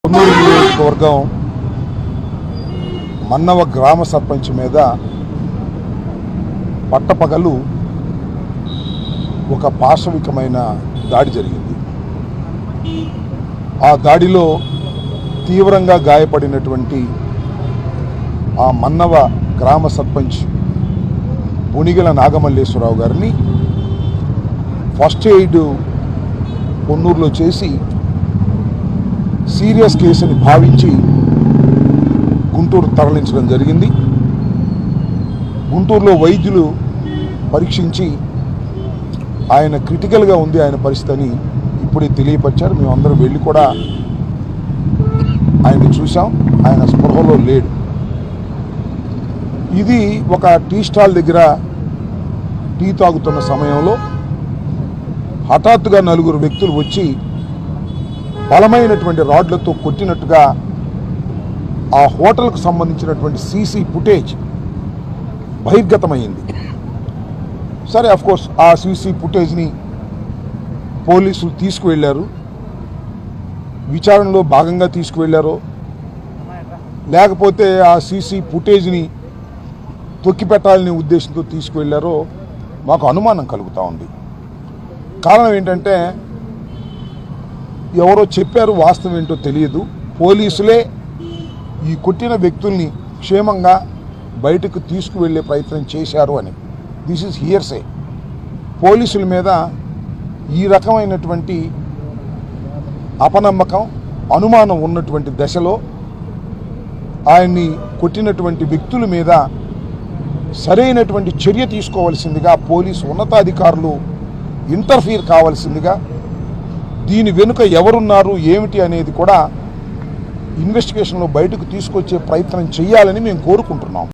కొన్నూరు నియోజకవర్గం మన్నవ గ్రామ సర్పంచ్ మీద పట్టపగలు ఒక పాశవికమైన దాడి జరిగింది. ఆ దాడిలో తీవ్రంగా గాయపడినటువంటి ఆ మన్నవ గ్రామ సర్పంచ్ బునిగల నాగమల్లేశ్వరరావు గారిని ఫస్ట్ ఎయిడ్ కొన్నూరులో చేసి సీరియస్ కేసుని భావించి గుంటూరు తరలించడం జరిగింది. గుంటూరులో వైద్యులు పరీక్షించి ఆయన క్రిటికల్గా ఉంది ఆయన పరిస్థితి అని ఇప్పుడే తెలియపరిచారు. మేమందరం వెళ్ళి కూడా ఆయన్ని చూసాం. ఆయన స్పృహలో లేడు. ఇది ఒక టీ స్టాల్ దగ్గర టీ తాగుతున్న సమయంలో హఠాత్తుగా నలుగురు వ్యక్తులు వచ్చి బలమైనటువంటి రాడ్లతో కొట్టినట్టుగా ఆ హోటల్కు సంబంధించినటువంటి సీసీ ఫుటేజ్ బహిర్గతమైంది. సరే, అఫ్కోర్స్ ఆ సీసీ ఫుటేజ్ని పోలీసులు తీసుకువెళ్ళారు. విచారణలో భాగంగా తీసుకువెళ్ళారో లేకపోతే ఆ సీసీ ఫుటేజ్ని తొక్కిపెట్టాలనే ఉద్దేశంతో తీసుకువెళ్ళారో మాకు అనుమానం కలుగుతూ ఉంది. కారణం ఏంటంటే ఎవరో చెప్పారు, వాస్తవం ఏంటో తెలియదు. పోలీసులే ఈ కొట్టిన వ్యక్తుల్ని క్షేమంగా బయటకు తీసుకువెళ్ళే ప్రయత్నం చేశారు అని. This is hearsay. పోలీసుల మీద ఈ రకమైనటువంటి అపనమ్మకం, అనుమానం ఉన్నటువంటి దశలో ఆయన్ని కొట్టినటువంటి వ్యక్తుల మీద సరైనటువంటి చర్య తీసుకోవాల్సిందిగా పోలీసు ఉన్నతాధికారులు ఇంటర్ఫీర్ కావాల్సిందిగా, దీని వెనుక ఎవరున్నారు ఏమిటి అనేది కూడా ఇన్వెస్టిగేషన్లో బయటకు తీసుకొచ్చే ప్రయత్నం చేయాలని మేము కోరుకుంటున్నాం.